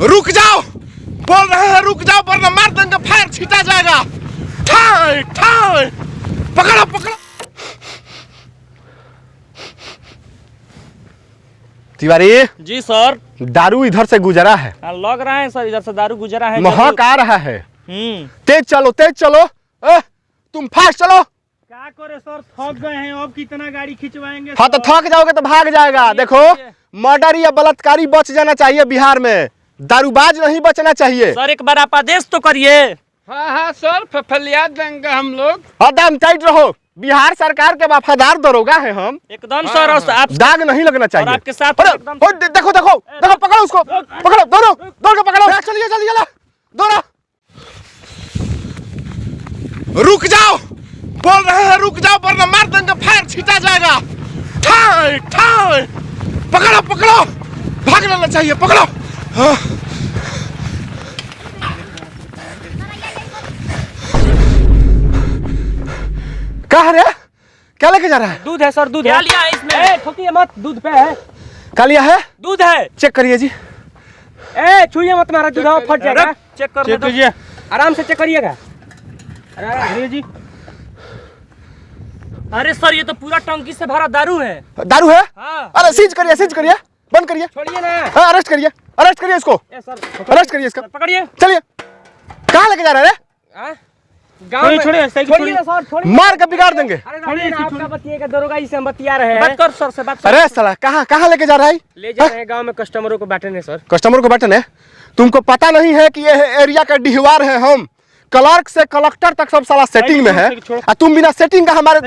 रुक जाओ, बोल रहे हैं रुक जाओ वरना मार देंगे, फायर छीटा जाएगा। ठाई ठाई, पकड़ो पकड़ो। तिवारी जी सर। दारू इधर से गुजरा है। लग रहा है सर, इधर से दारू गुजरा है। महक आ रहा है। तेज चलो तेज चलो। तुम फास्ट चलो। क्या करे सर, थक गए हैं, अब कितना गाड़ी खिंचवाएंगे। हाँ तो थक जाओगे तो भाग जाएगा। देखो मर्डर या बलात्कारी बच जाना चाहिए बिहार में, दारूबाज नहीं बचना चाहिए। सर एक बार आप आदेश तो करिए। हाँ हाँ सर, फलिया देंगे हम लोग। एकदम टाइट रहो, बिहार सरकार के वफादार दरोगा है हम। एकदम सर। आप दाग नहीं लगना चाहिए। और आपके साथ एकदम देखो देखो देखो, पकड़ो उसको, पकड़ो दोनों, दौड़ के पकड़ो। चलिए चलिए दौड़ो। रुक जाओ, बोल रहे हैं रुक जाओ वरना मार देंगे, फायर छीटा जाएगा। ठाई ठाई, पकड़ो पकड़ो, भाग लेना चाहिए, पकड़ो। कहाँ रे, क्या लेके जा रहा है? दूध है सर, दूध है। लिया है इसमें? ठोकिए मत, दूध पे है। क्या लिया है? दूध है। चेक करिए जी। छुइए मत, मारा दूध फट जाएगा। चेक कर लीजिए, आराम से चेक करिएगा। अरे जी, अरे सर ये तो पूरा टंकी से भरा दारू है। दारू है? हाँ। अरे सीज करिए, बंद करिए। छोड़िए ना। हाँ, अरेस्ट करिए इसको, अरेस्ट करिए इसका। पकड़िए। चलिए, कहाँ लेके जा रहे हैं? गाँव में छोड़िए ना सर, छोड़िए। मार के बिगाड़ देंगे। छोड़िए ना, आपका बतिएगा, दरोगा जी से हम बतिया रहे हैं। बात कर सर से, बात कर। अरे साला कहाँ लेके जा रहा है? ले जा रहे हैं गाँव में कस्टमरों को बांटने सर। कस्टमर को बैठने? तुमको पता नहीं है कि ये एरिया का डिहवार है हम, क्लर्क से कलेक्टर तक सब साला सेटिंग में है, और तुम बिना सेटिंग का हमारे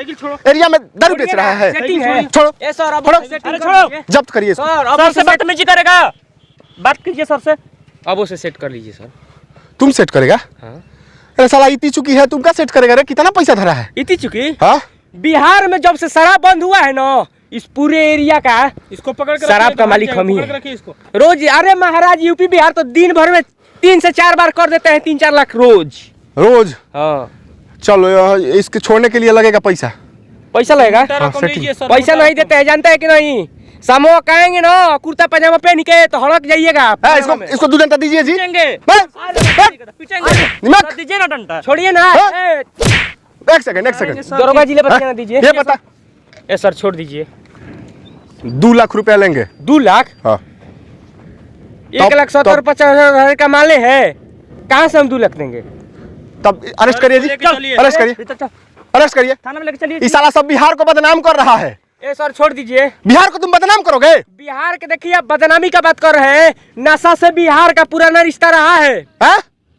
एरिया में दारू बेच रहा है। सेटिंग है। छोड़ो, छोड़ो, जब्त करिए इसको। सर से बदतमीजी करेगा, बात कीजिए सर से। अब उसे सेट कर लीजिए सर। तुम सेट करेगा? हाँ। अरे साला इतनी चुकी है, तुम क्या सेट करेगा रे? कितना पैसा धरा है? इतनी चुकी? हाँ, बिहार में जब से शराब बंद हुआ है ना, इस पूरे एरिया का इसको पकड़ कर शराब का मालिक हम ही है। रोज, अरे महाराज यूपी बिहार तो दिन भर में 3 से 4 बार कर देते हैं, 3-4 लाख रोज। हाँ। चलो इसके छोड़ने के लिए लगेगा पैसा लगेगा? हाँ, पैसा नहीं देते हैं, जानते हैं कि नहीं? समूह कहेंगे ना, कुर्ता पजामा पहन के तो हड़क जाइएगा आप। इसको 2 डंडा दीजिए जी। दीजिए ना डंडा। छोड़िए ना। एक सेकंड दरोगा जी ले बतिया ना दीजिए। ये पता सर छोड़ दीजिए। 2 लाख रुपया लेंगे। 2 लाख? हाँ। 1,70,50,000 का माले है, कहाँ से हम 2 लाख देंगे? तब अरेस्ट करिए जी, अरेस्ट करिए। थाना में लेके चलिए। इस साला सब बिहार को बदनाम कर रहा है। सर छोड़ दीजिए। बिहार को तुम बदनाम करोगे? बिहार के देखिए, आप बदनामी का बात कर रहे हैं। नशा से बिहार का पुराना रिश्ता रहा है।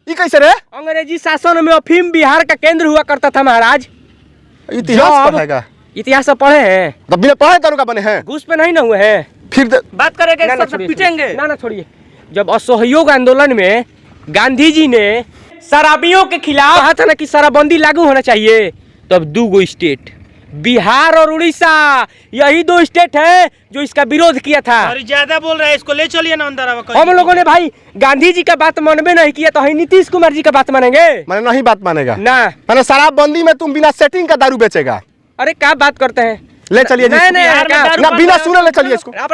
ये कैसे रे? अंग्रेजी शासन में अफीम बिहार का केंद्र हुआ करता था महाराज। इतिहास पढ़ेगा? इतिहास पढ़े हैं, तब बिना पढ़े दारू का बने हैं। घूस पे नहीं ना हुए हैं। फिर बात करेंगे, पीटेंगे ना छोड़िए। जब असहयोग आंदोलन में गांधी जी ने शराबियों के खिलाफ कहा था ना कि शराबबंदी लागू होना चाहिए, तब 2 स्टेट, बिहार और उड़ीसा, यही 2 स्टेट है जो इसका विरोध किया था। अरे ज्यादा बोल रहा है, इसको ले चलिए ना अंदर। हम लोगों ने भाई गांधी जी का बात मानबे नहीं किया, तो नीतीश कुमार जी का बात मानेंगे? मैंने नहीं बात मानेगा ना। मैंने शराबबंदी में तुम बिना सेटिंग का दारू बेचेगा। अरे क्या बात करते हैं? ले चलिए जी। ना बिना सुने ले चलिए इसको। ले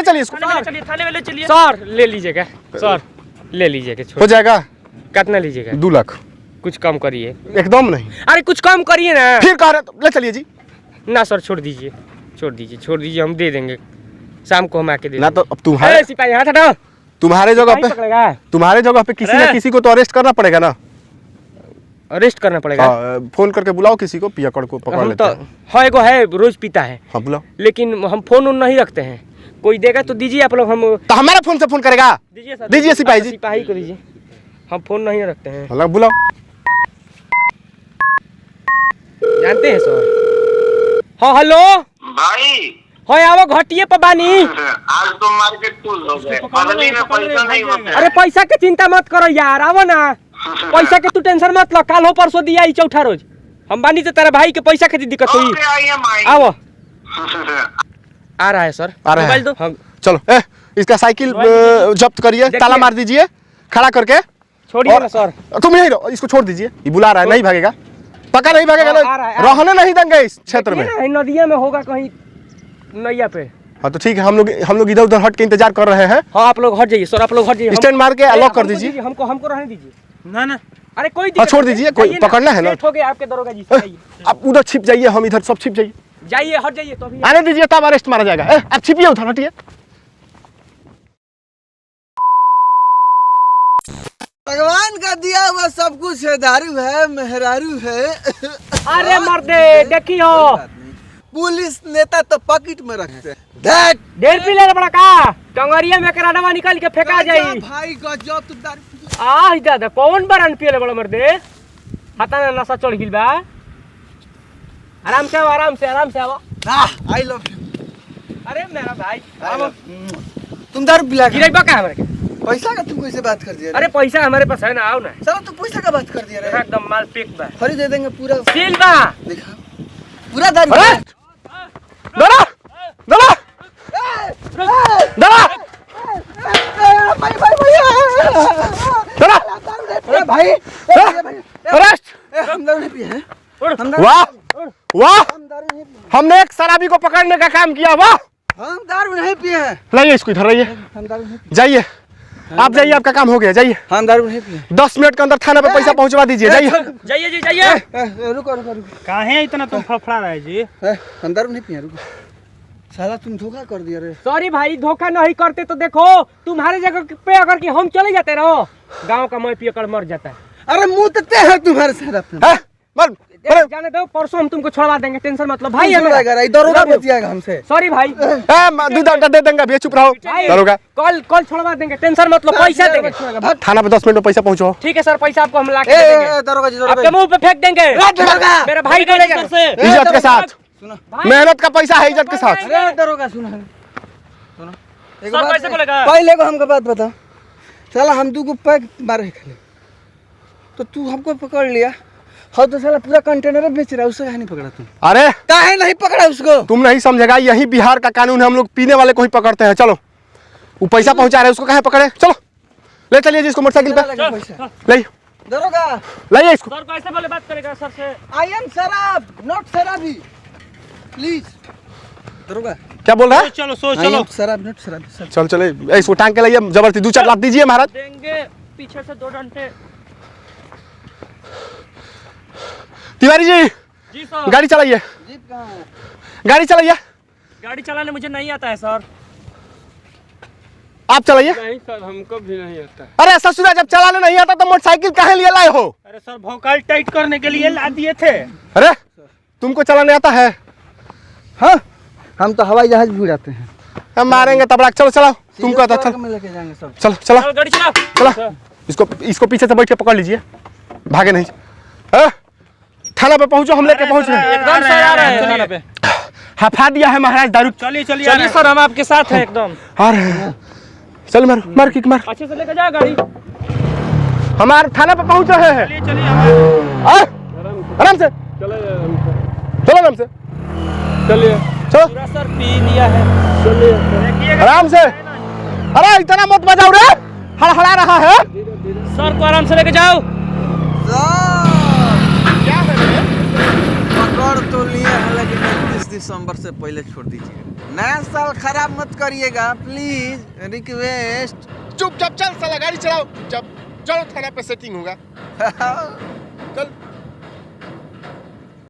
चलिए इसको। सर ले लीजिएगा, सर ले लीजिएगा। हो जाएगा? कितना लीजिएगा? 2 लाख। कुछ कम करिए। एकदम नहीं। अरे कुछ कम करिए ना। फिर कह रहे तो ले चलिए जी। ना सर छोड़ दीजिए, हम दे देंगे, शाम को हम आके दे ना। तो अब सिपाही हाथ हटाओ। तुम्हारे जगह पे किसी न किसी को तो अरेस्ट करना पड़ेगा ना। अरेस्ट करना पड़ेगा। फोन करके बुलाओ किसी को, पियकड़ को पकड़ लेते हैं। हाँ, एगो है रोज पीता है। हाँ बुलाओ। लेकिन हम फोन नहीं रखते हैं, कोई देगा तो दीजिए आप लोग। हम तो हमारे फोन से फोन करेगा? दीजिए सिपाही जी। सिपाही को दीजिए, हम फोन नहीं रखते हैं। बुलाओ। जानते हैं सर? हाँ हेलो भाई। हाँ आओ, घटिए पर बानी। आज तो मार्केट फुल हो गए, बदली में पैसा नहीं होता। अरे पैसा की चिंता मत करो यार, आवो ना। पैसा के तू टेंशन मत लो, कल हो परसों दिया, चौथा रोज हम बानी। तो तेरा भाई के पैसा की दिक्कत हुई। आओ। आ रहा है सर, मोबाइल दो। चलो इसका साइकिल जब्त करिए, ताला मार दीजिए खड़ा करके। छोड़िए ना सर। तुम यही रहो, इसको छोड़ दीजिए, ये बुला रहा है, नहीं भागेगा, पक्का नहीं भागेगा ना। रहने नहीं देंगे इस क्षेत्र में। नदिया में होगा कहीं, नैया पे हाँ तो ठीक है, हम लोग इधर उधर हट के इंतजार कर रहे हैं। हाँ आप लोग हट जाइए सर, आप लोग हट जाइए। स्टैंड मार के लॉक कर दीजिए। हमको रहने दीजिए। ना ना अरे कोई हाँ छोड़ दीजिए, कोई पकड़ना है ना। हो गया आपके दरोगा जी से, जाइए। आप उधर छिप जाइए, हम इधर सब छिप जाइए। जाइए हट जाइए तो अभी। आने दीजिए तब अरेस्ट मारा जाएगा। आप छिपिए उधर, हटिए। भगवान का दिया हुआ सब कुछ है, दारू है, मेहरारू है। अरे मर्दे देखियो, पुलिस नेता तो पॉकेट में रखते हैं। डेढ़ पी ले बड़ा का टंगरिया में कराडवा निकाल के फेंका जाई। भाई गजब तू दारू। आ दादा कौन बरन पिए बड़ा मर्दे, हाथा ना नशा चढ़ गिल बा। आराम से आओ, आराम से आओ। I love you. अरे मेरा भाई आओ। तुम दारू पिला के गिरेबा का हमारे के? पैसा का तुम कैसे बात कर दिया? अरे पैसा हमारे पास है ना, आओ ना। चलो तू पैसा का बात कर दिया रे। एकदम माल पेक बा, खरीद दे देंगे पूरा। सील बा। देखा पूरा दारू। अरेस्ट! दरा! दरा! दरा! भाई भाई भाई दरा! भाई अरेस्ट! हम दारू नहीं पिए हैं। वाह वाह, हम दारू नहीं पिए। हमने एक शराबी को पकड़ने का काम किया। वाह, हम दारू नहीं पिए हैं। लाइए इसको इधर, रहिए, हम दारू नहीं पिए। जाइए आप, जाइए, आपका काम हो गया, जाइए। हम दारू नहीं पिए। 10 मिनट के अंदर थाना पे पैसा पहुंचवा दीजिए, जाइए। जाइए जी जाइए। रुको रुको रुको। काहे इतना तुम फड़फड़ा रहे जी? हम दारू नहीं पिए। रुको साला तुम धोखा कर दिया रे। सॉरी भाई, धोखा नहीं करते तो देखो तुम्हारे जगह पे अगर कि हम चले जाते रहो, गांव का मैं पियकर मर जाता है। अरे मुंह तो ते है तुम्हारे साथ अपना। हैं? मर जाने दो, परसों हम तुमको छोड़वा देंगे, टेंशन मतलब भाई। भाई दरोगा बचिएगा हमसे। सॉरी भाई, दूध अंडा दे देंगे, भैया चुप रहो। दरोगा कल छोड़वा देंगे, टेंशन मतलब, पैसा देंगे। थाना पे 10 मिनट में पैसा पहुंचाओ। ठीक है सर, पैसा आपको हम ला के दे देंगे। दरोगा जी आपके मुंह पे फेंक देंगे। मेरा भाई को ले जाना। इज्जत के साथ, मेहनत का पैसा है, इज्जत के साथ। अरे दरोगा सुनो सुनो, एक सर पैसे को लेगा। पहले को हमको बात बता। साला हम दू को पैक मारे खाली, तो तू हमको पकड़ लिया। हाँ तो साला पूरा कंटेनर बेच रहा है, उससे काहे नहीं पकड़ा तुम? अरे काहे नहीं पकड़ा उसको? तुम नहीं समझेगा, यही बिहार का कानून है, हम लोग पीने वाले को ही पकड़ते हैं। चलो, वो पैसा पहुंचा रहे, उसको काहे पकड़े? चलो ले चलिए जी इसको मोटरसाइकिल पे, पैसा ले दरोगा। लाइए इसको। सर कैसे बोले बात करेगा सर से? आई एम शराब नॉट शराबी, प्लीज। दरोगा क्या बोल रहा है? चलो सो आई चलो। एम शराब नॉट शराबी सर। चल चले, इसको टांग के लाइए, जबरदस्ती 2-4 लात दीजिए महाराज। देंगे पीछे से 2 डंडे। तिवारी जी जी सर। गाड़ी चलाइए, जीप कहाँ है? गाड़ी चलाइए। गाड़ी चलाने मुझे नहीं आता है सर। आप चलाइए। नहीं सर, हमको भी नहीं आता। अरे ससुरा, जब चलाने नहीं आता तो मोटरसाइकिल काहे लिए लाए हो? अरे सर भौकाल टाइट करने के लिए ला दिए थे। अरे तुमको चलाने आता है? हाँ हम तो हवाई जहाज भी उड़ाते हैं। हम मारेंगे तबड़ा। चलो चलाओ, तुमको आता था। में लेके जाएंगे सब। चलो चलो चल गाड़ी चला। चला, इसको पीछे से बैठ के पकड़ लीजिए, भागे नहीं। थाना पे पहुंचो, हम लेके पहुंच रहे हैं। एकदम सर आ रहे हैं थाना पे। हफा दिया है महाराज दारू। चलिए चलिए चलिए सर, हम आपके साथ हैं एकदम। आ रहे हैं, चल मार मार किक मार। अच्छे से लेके जाओ गाड़ी। हमारे थाना पे पहुंच रहे हैं। चलिए चलिए। आराम से चलो, आराम से चलिए चलो, पूरा सर पी लिया है। आराम से। अरे इतना मत बजाओ रे, हड़हड़ा रहा है। सर को आराम से लेके जाओ। पकड़ तो लिए हैं, लेकिन 31 दिसंबर से पहले छोड़ दीजिए। नया साल खराब मत करिएगा प्लीज, रिक्वेस्ट। चुपचाप चल, साला गाड़ी चलाओ, चुपचाप चलो, थाना पे सेटिंग होगा। चल।